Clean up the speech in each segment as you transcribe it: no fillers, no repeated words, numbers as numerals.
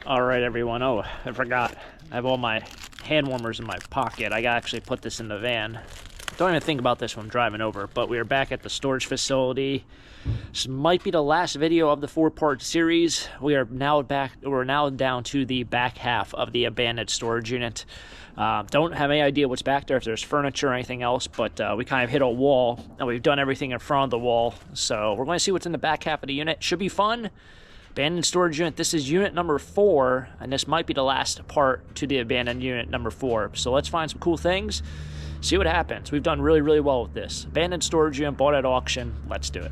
All right, everyone. Oh, I forgot. I have all my hand warmers in my pocket. I actually put this in the van. Don't even think about this when driving over, but we are back at the storage facility. This might be the last video of the 4-part series. We're now down to the back half of the abandoned storage unit. Don't have any idea what's back there, if there's furniture or anything else, but we kind of hit a wall, and we've done everything in front of the wall. So we're going to see what's in the back half of the unit. Should be fun. Abandoned storage unit. This is unit number 4, and this might be the last part to the abandoned unit number 4. So let's find some cool things, see what happens. We've done really, really well with this. Abandoned storage unit, bought at auction. Let's do it.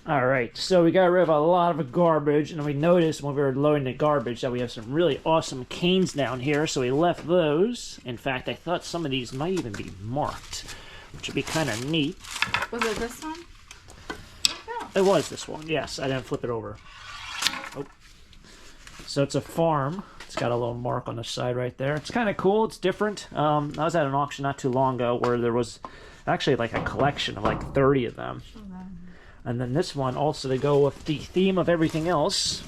All right, so we got rid of a lot of garbage, and we noticed when we were loading the garbage that we have some really awesome canes down here, so we left those. In fact, I thought some of these might even be marked, which would be kind of neat. Was it this one? Oh. It was this one, yes. I didn't flip it over. Oh. So it's a farm. It's got a little mark on the side right there. It's kind of cool. It's different. I was at an auction not too long ago where there was actually like a collection of like 30 of them. And then this one also to go with the theme of everything else.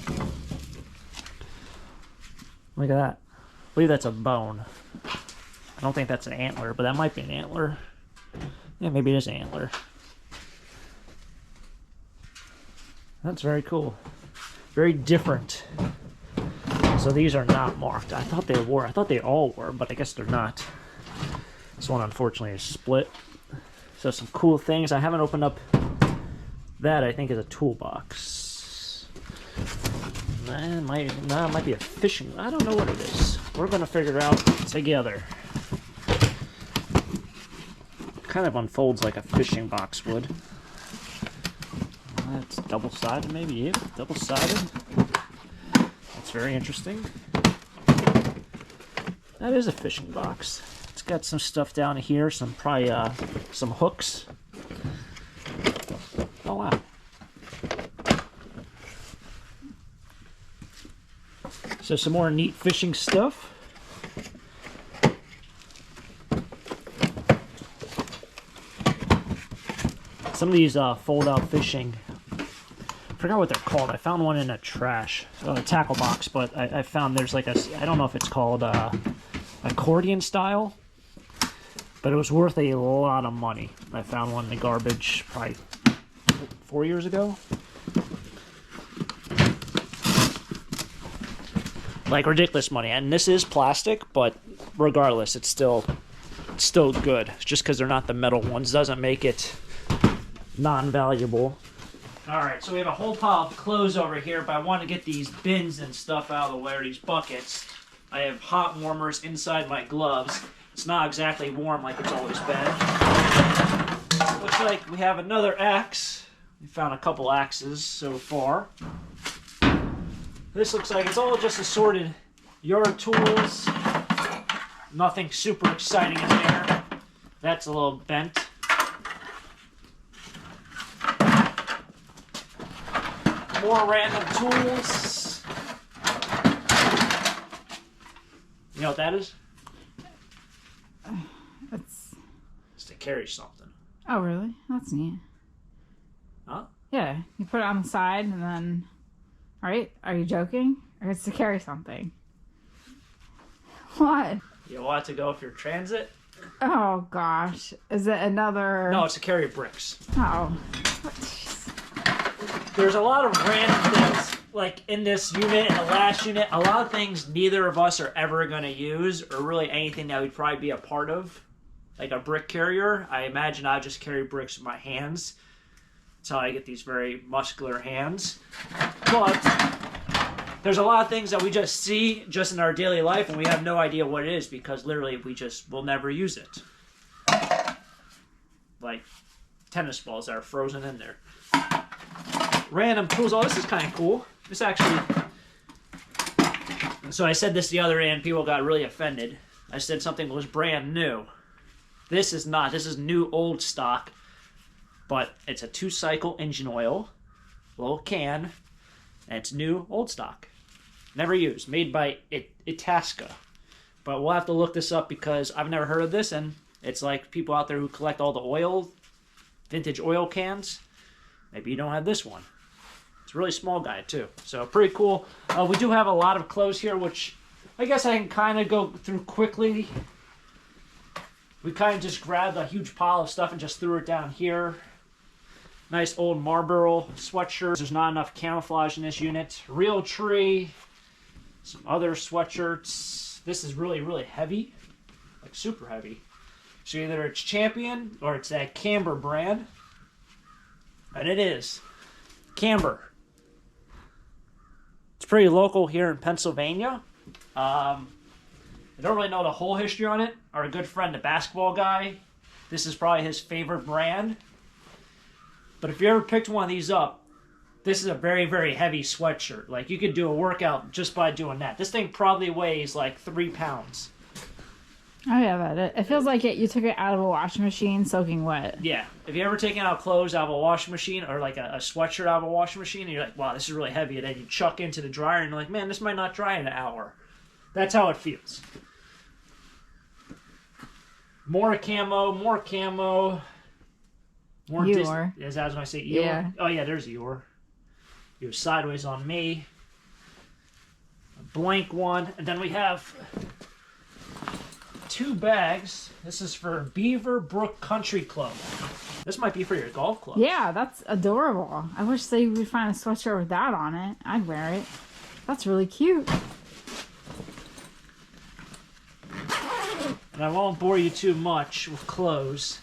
Look at that. I believe that's a bone. I don't think that's an antler, but that might be an antler. Yeah, maybe it is an antler. That's very cool. Very different. So these are not marked. I thought they were. I thought they all were, but I guess they're not. This one unfortunately is split. So some cool things. I haven't opened up that. I think is a toolbox. That might be a fishing. I don't know what it is. We're gonna figure it out together. Kind of unfolds like a fishing box would. That's double-sided, maybe. Yeah, double-sided. That's very interesting. That is a fishing box. It's got some stuff down here, probably some hooks. Oh wow. So some more neat fishing stuff. Some of these fold-out fishing. I forgot what they're called. I found one in a tackle box, but I found there's like I don't know if it's called accordion style, but it was worth a lot of money. I found one in the garbage probably 4 years ago. Like ridiculous money, and this is plastic, but regardless, it's still good. Just because they're not the metal ones doesn't make it non-valuable. Alright, so we have a whole pile of clothes over here, but I want to get these bins and stuff out of the way, or these buckets. I have hot warmers inside my gloves. It's not exactly warm like it's always been. Looks like we have another axe. We found a couple axes so far. This looks like it's all just assorted yard tools. Nothing super exciting in there. That's a little bent. More random tools. You know what that is? It's to carry something. Oh, really? That's neat. Huh? Yeah, you put it on the side and then... Right? Are you joking? Or it's to carry something? What? You want it to go if you're transit? Oh, gosh. Is it another... No, it's to carry bricks. Oh. There's a lot of random things, like in this unit and the last unit, a lot of things neither of us are ever going to use, or really anything that we'd probably be a part of. Like a brick carrier, I imagine I just carry bricks with my hands. That's how I get these very muscular hands. But there's a lot of things that we just see just in our daily life, and we have no idea what it is, because literally will never use it. Like tennis balls that are frozen in there. Random tools. Oh, this is kind of cool. This actually... So I said this the other day and people got really offended. I said something was brand new. This is not. This is new old stock. But it's a 2-cycle engine oil. Little can. And it's new old stock. Never used. Made by Itasca. But we'll have to look this up because I've never heard of this. And it's like people out there who collect all the oil. Vintage oil cans. Maybe you don't have this one. It's a really small guy too, so pretty cool. We do have a lot of clothes here, which I guess I can kind of go through quickly. We kind of just grabbed a huge pile of stuff and just threw it down here. Nice old Marlboro sweatshirt. There's not enough camouflage in this unit. Real Tree. Some other sweatshirts. This is really, really heavy. Like super heavy. So either it's Champion or it's that Camber brand. And it is Camber. It's pretty local here in Pennsylvania. I don't really know the whole history on it. Our good friend, the basketball guy, this is probably his favorite brand. But if you ever picked one of these up, this is a very, very heavy sweatshirt. Like, you could do a workout just by doing that. This thing probably weighs like 3 pounds. Oh yeah, that it feels like you took it out of a washing machine soaking wet. Yeah. Have you ever taken out clothes out of a washing machine or like a sweatshirt out of a washing machine and you're like, wow, this is really heavy, and then you chuck into the dryer and you're like, man, this might not dry in an hour. That's how it feels. More camo, more camo. More Eeyore. As I was going to say, Eeyore. Yeah. Oh, yeah, there's Eeyore. He was sideways on me. A blank one. And then we have 2 bags. This is for Beaver Brook Country Club. This might be for your golf club. Yeah, that's adorable. I wish they would find a sweatshirt with that on it. I'd wear it. That's really cute. And I won't bore you too much with clothes,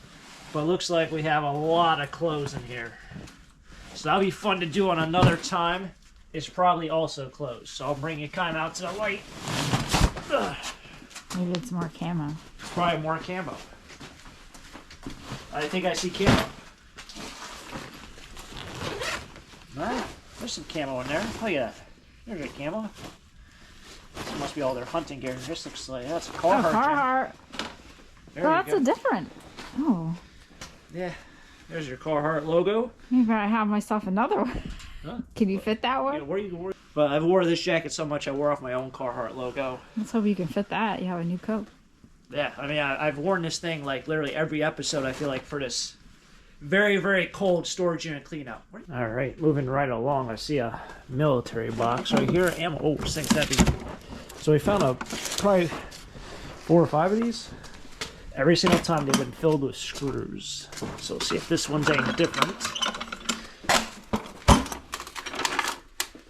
but it looks like we have a lot of clothes in here. So that'll be fun to do on another time. It's probably also clothes, so I'll bring it kind of out to the light. Ugh. Maybe it's more camo. Probably more camo. I think I see camo. Alright, there's some camo in there. Look at that. There's a camo. This must be all their hunting gear. This looks like that's a Carhartt. Carhartt. There Oh, you that's go. a different. Oh. Yeah. There's your Carhartt logo. Maybe I have myself another one. Huh? Can you fit that one? Yeah, but I wore this jacket so much I wore off my own Carhartt logo. Let's hope you can fit that. You have a new coat. Yeah, I mean, I've worn this thing like literally every episode, I feel like, for this very, very cold storage unit cleanout. All right, moving right along, I see a military box right here. Ammo. Oh, this thing's heavy. So we found probably 4 or 5 of these. Every single time they've been filled with screws. So let's see if this one's any different.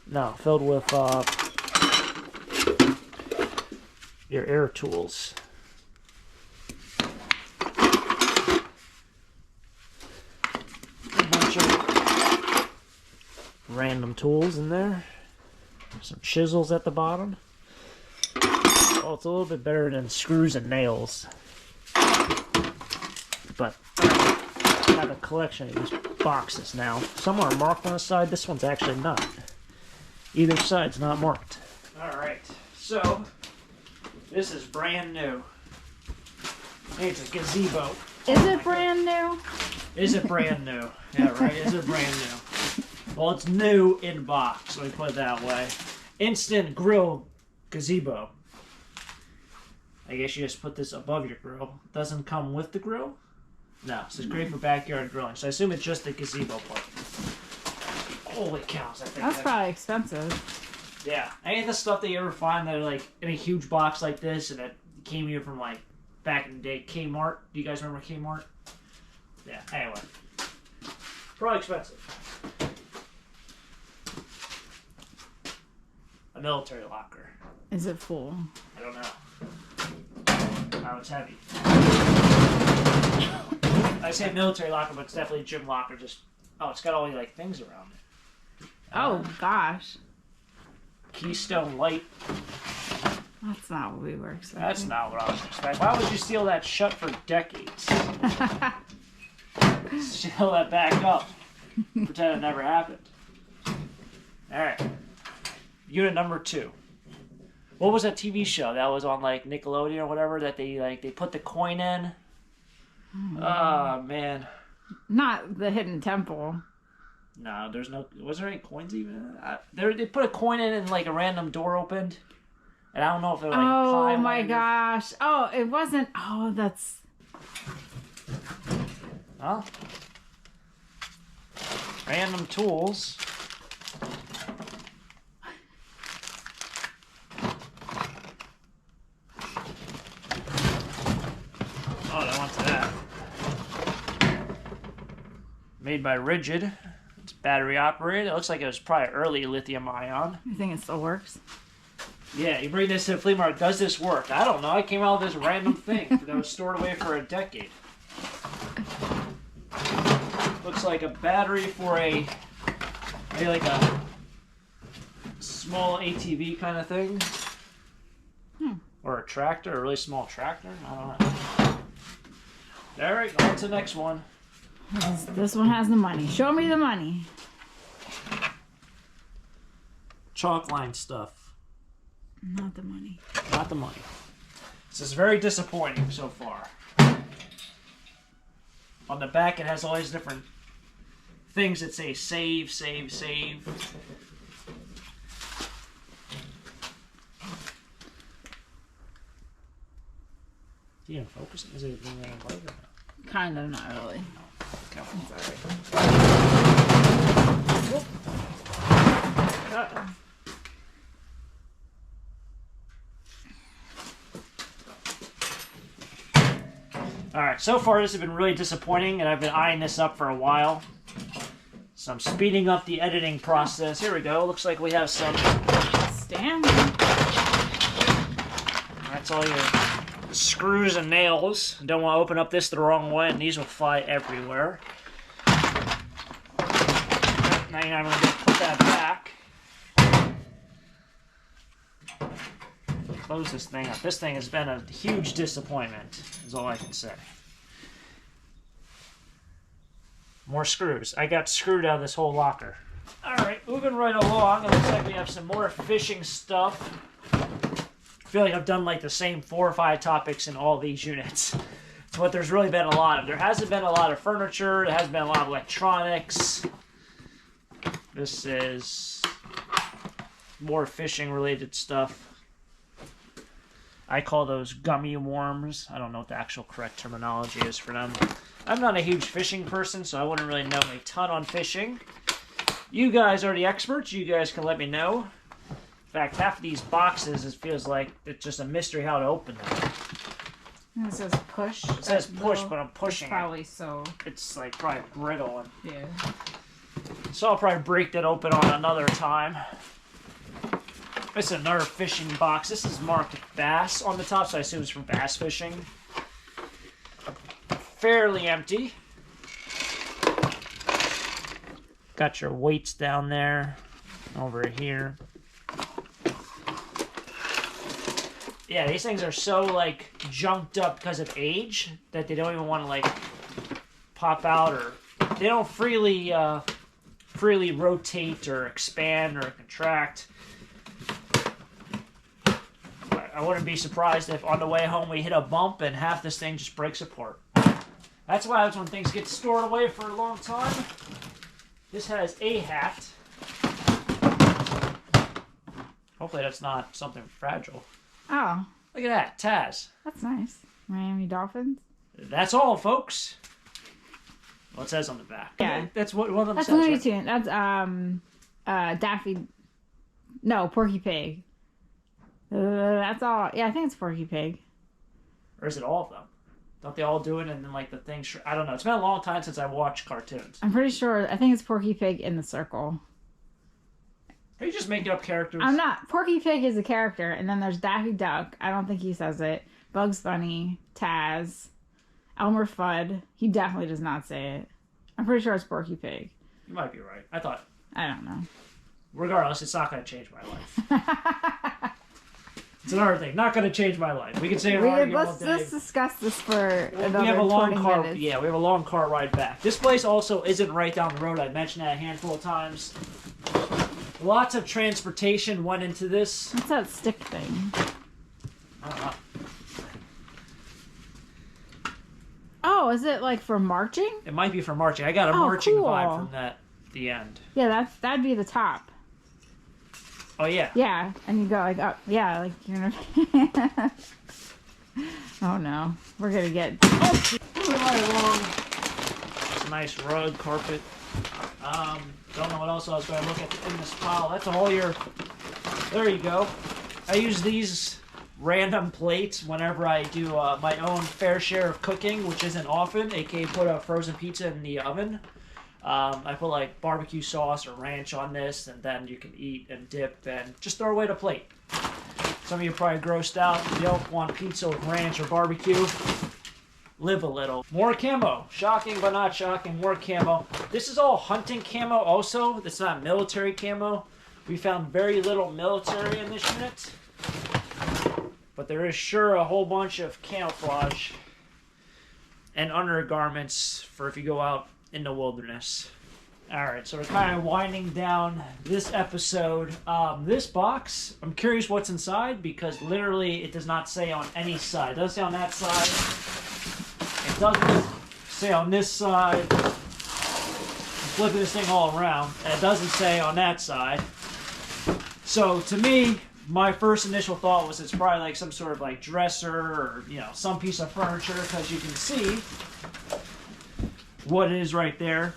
No, filled with your air tools. A bunch of random tools in there. Some chisels at the bottom. Oh, it's a little bit better than screws and nails. But I have a collection of these boxes now. Some are marked on the side. This one's actually not. Either side's not marked. Alright, so this is brand new. It's a gazebo. Is it brand new? Is it brand new? Yeah, right. Is it brand new? Well, it's new in box, let me put it that way. Instant grill gazebo. I guess you just put this above your grill. Doesn't come with the grill? No, so it's great for backyard grilling. So I assume it's just the gazebo part. Holy cows, I think That's probably expensive. yeah. Any of the stuff that you ever find that are like in a huge box like this and it came here from like back in the day, Kmart. Do you guys remember Kmart? Yeah, anyway. Probably expensive. A military locker. Is it full? I don't know. Oh, it's heavy. I say military locker, but it's definitely a gym locker. Just it's got all the like things around it. Oh, gosh. Keystone Light. That's not what we were expecting. That's not what I was expecting. Why would you steal that shut for decades? Steal that back up. Pretend it never happened. Alright. Unit number 2. What was that TV show that was on like Nickelodeon or whatever that they put the coin in? Oh man. Not the Hidden Temple. No, there's no. Was there any coins even? They put a coin in and like a random door opened, and I don't know if it was like Oh pie my landed. gosh. Oh, it wasn't. Oh, that's. Huh? Random tools. Oh, I want that. Made by Rigid. It's battery operated. It looks like it was probably early lithium ion. You think it still works? Yeah, you bring this to the flea market. Does this work? I don't know. I came out with this random thing that was stored away for a decade. Looks like a battery for maybe like a small ATV kind of thing. Or a tractor, a really small tractor. I don't know. All right, on to the next one. This one has the money. Show me the money. Chalk line stuff. Not the money. Not the money. This is very disappointing so far. On the back, it has all these different things that say save, save, save. Is he even focusing? Is it moving around light or no? Kind of, not really. Okay. It's alright. Alright, so far this has been really disappointing, and I've been eyeing this up for a while. So I'm speeding up the editing process. Here we go. Looks like we have some Stand. That's all your screws and nails. Don't want to open up this the wrong way, and these will fly everywhere. Now I'm going to put that back. Close this thing up. This thing has been a huge disappointment, is all I can say. More screws. I got screwed out of this whole locker. Alright, moving right along. It looks like we have some more fishing stuff. I feel like I've done like the same 4 or 5 topics in all these units. It's what there's really been a lot of. There hasn't been a lot of furniture. There hasn't been a lot of electronics. This is more fishing related stuff. I call those gummy worms. I don't know what the actual correct terminology is for them. I'm not a huge fishing person, so I wouldn't really know a ton on fishing. You guys are the experts. You guys can let me know. In fact, half of these boxes, it feels like it's just a mystery how to open them. And it says push. It says push, but I'm pushing probably it. so. It's like probably brittle. And Yeah. so I'll probably break that open on another time. This is another fishing box. This is marked bass on the top, so I assume it's for bass fishing. Fairly empty. Got your weights down there, over here. Yeah, these things are so like junked up because of age that they don't even want to like pop out, or they don't freely rotate or expand or contract. I wouldn't be surprised if on the way home we hit a bump and half this thing just breaks apart. That's why when things get stored away for a long time. This has a hat. Hopefully that's not something fragile. Oh. Look at that, Taz. That's nice. Miami Dolphins. That's all, folks. Well, it says on the back. Yeah. That's what one of them That's says, Looney right? Tunes. That's Daffy. No, Porky Pig. That's all. Yeah, I think it's Porky Pig. Or is it all of them? Don't they all do it and then like the thing... I don't know. It's been a long time since I watched cartoons. I'm pretty sure. I think it's Porky Pig in the circle. Are you just making up characters? I'm not. Porky Pig is a character, and then there's Daffy Duck. I don't think he says it. Bugs Bunny, Taz, Elmer Fudd. He definitely does not say it. I'm pretty sure it's Porky Pig. You might be right. I thought... I don't know. Regardless, it's not going to change my life. It's another thing. Not going to change my life. We can say it all day. Let's discuss this for another we have a long 20 car. minutes. Yeah, we have a long car ride back. This place also isn't right down the road. I mentioned that a handful of times. Lots of transportation went into this. What's that stick thing? I don't know. Oh, is it like for marching? It might be for marching. I got a Oh, marching cool. vibe from that. The end. Yeah, that'd be the top. Oh yeah. Yeah, and you go like up. Yeah, like you're gonna. Oh no, we're gonna get. Moving right along. It's a nice rug carpet. Don't know what else I was going to look at in this pile. That's all your... There you go. I use these random plates whenever I do my own fair share of cooking, which isn't often, aka put a frozen pizza in the oven. I put like barbecue sauce or ranch on this, and then you can eat and dip and just throw away the plate. Some of you are probably grossed out. You don't want pizza with ranch or barbecue. Live a little. More camo. Shocking but not shocking. More camo. This is all hunting camo also. It's not military camo. We found very little military in this unit. But there is sure a whole bunch of camouflage and undergarments for if you go out in the wilderness. Alright, so we're kind of winding down this episode. This box, I'm curious what's inside because literally it does not say on any side. It doesn't say on that side. It doesn't say on this side. I'm flipping this thing all around. And it doesn't say on that side. So to me, my first initial thought was it's probably like some sort of like dresser or, you know, some piece of furniture because you can see what it is right there.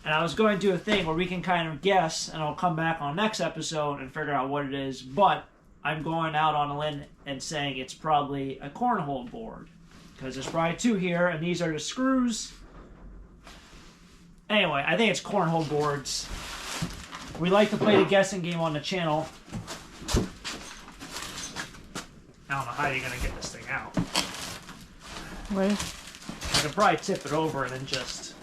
And I was going to do a thing where we can kind of guess, and I'll come back on next episode and figure out what it is, but I'm going out on a limb and saying it's probably a cornhole board. Because there's probably two here, and these are the screws. Anyway, I think it's cornhole boards. We like to play the guessing game on the channel. I don't know how you're going to get this thing out. What? I could probably tip it over and then just...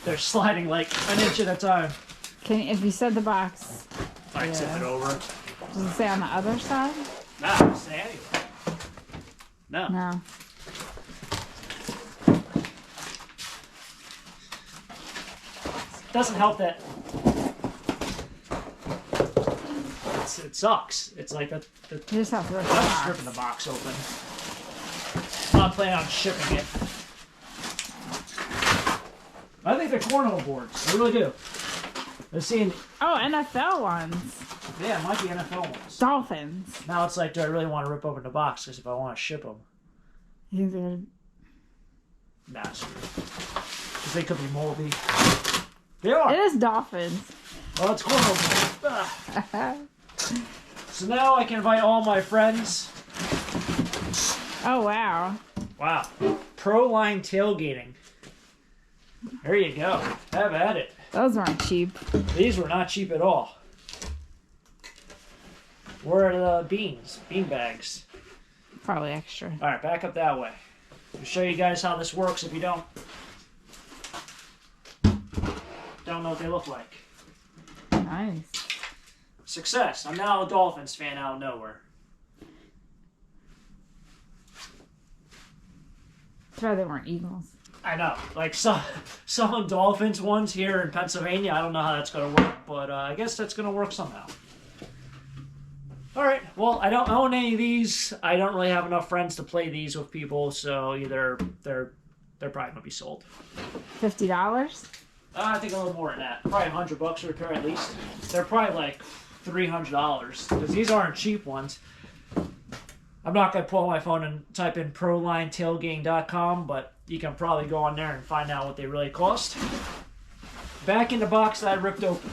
They're sliding like an inch at a time. If you said the box, I tip it over. Does it say on the other side? No, it doesn't say anywhere. No. No. Doesn't help that it sucks. It's like that. You just have to rip the I'm just box. ripping the box open. I'm not planning on shipping it. I think they're cornhole boards. I really do. I've seen. Oh, NFL ones. Yeah, it might be NFL ones. Dolphins. Now it's like, do I really want to rip open the box? Because if I want to ship them, You think they're... nah, because they could be moldy. They are. It is dolphins. Well, it's cornhole boards. Ah. So now I can invite all my friends. Oh, wow. Wow. Pro line tailgating. There you go. Have at it. Those weren't cheap. These were not cheap at all. Where are the beans? Bean bags. Probably extra. All right, back up that way. I'll show you guys how this works if you don't know what they look like. Nice. Success. I'm now a Dolphins fan out of nowhere. That's why they weren't Eagles. I know. Like some Dolphins ones here in Pennsylvania, I don't know how that's going to work, but I guess that's going to work somehow. All right. Well, I don't own any of these. I don't really have enough friends to play these with people, so either they're probably going to be sold. $50? I think a little more than that. Probably $100 for a pair at least. They're probably like $300 because these aren't cheap ones. I'm not going to pull my phone and type in prolinetailgating.com, but you can probably go on there and find out what they really cost. Back in the box that I ripped open.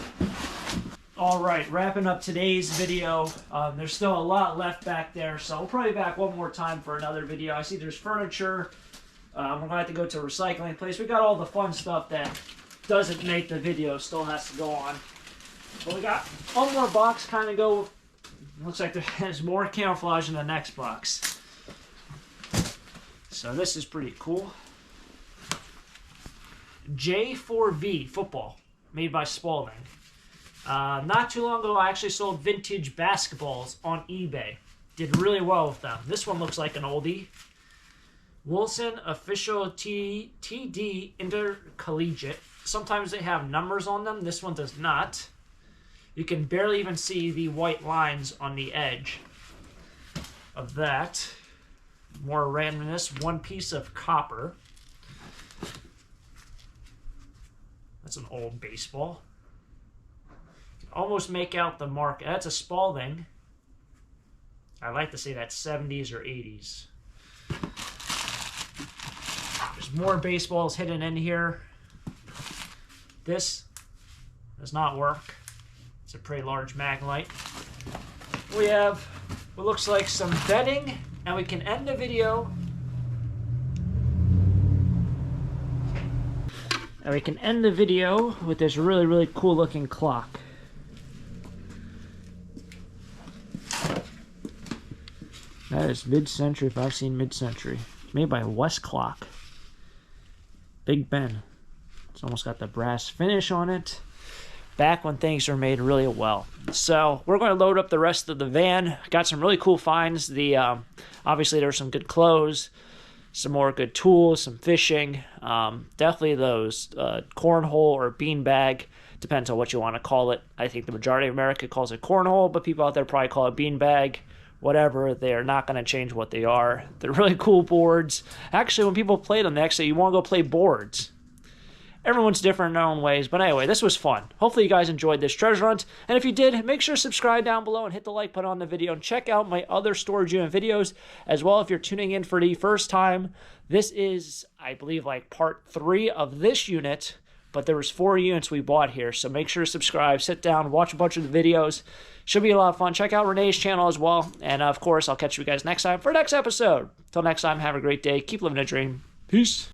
All right, wrapping up today's video. There's still a lot left back there, so we'll probably be back one more time for another video. I see there's furniture. I'm going to have to go to a recycling place. We got all the fun stuff that doesn't make the video, still has to go on. But we got one more box kind of go. Looks like there's more camouflage in the next box. So this is pretty cool. J4V football, made by Spalding. Not too long ago, I actually sold vintage basketballs on eBay. Did really well with them. This one looks like an oldie. Wilson Official TD Intercollegiate. Sometimes they have numbers on them. This one does not. You can barely even see the white lines on the edge of that. More randomness. One piece of copper. That's an old baseball. You can almost make out the mark. That's a Spalding. I like to say that's 70s or 80s. There's more baseballs hidden in here. This does not work. It's a pretty large Maglite. We have what looks like some bedding, and we can end the video. And we can end the video with this really, really cool looking clock. That is mid-century if I've seen mid-century. It's made by West Clock. Big Ben. It's almost got the brass finish on it. Back when things were made really well. So we're going to load up the rest of the van. Got some really cool finds. Obviously there were some good clothes, some more good tools, some fishing. Definitely those cornhole or beanbag. Depends on what you want to call it. I think the majority of America calls it cornhole, but people out there probably call it beanbag. Whatever, they're not going to change what they are. They're really cool boards. Actually, when people play them, they actually, you want to go play boards. Everyone's different in their own ways. But anyway, this was fun. Hopefully you guys enjoyed this treasure hunt. And if you did, make sure to subscribe down below and hit the like button on the video. And check out my other storage unit videos as well if you're tuning in for the first time. This is, I believe, like part 3 of this unit. But there was 4 units we bought here. So make sure to subscribe, sit down, watch a bunch of the videos. Should be a lot of fun. Check out Renee's channel as well. And of course, I'll catch you guys next time for the next episode. Till next time, have a great day. Keep living a dream. Peace.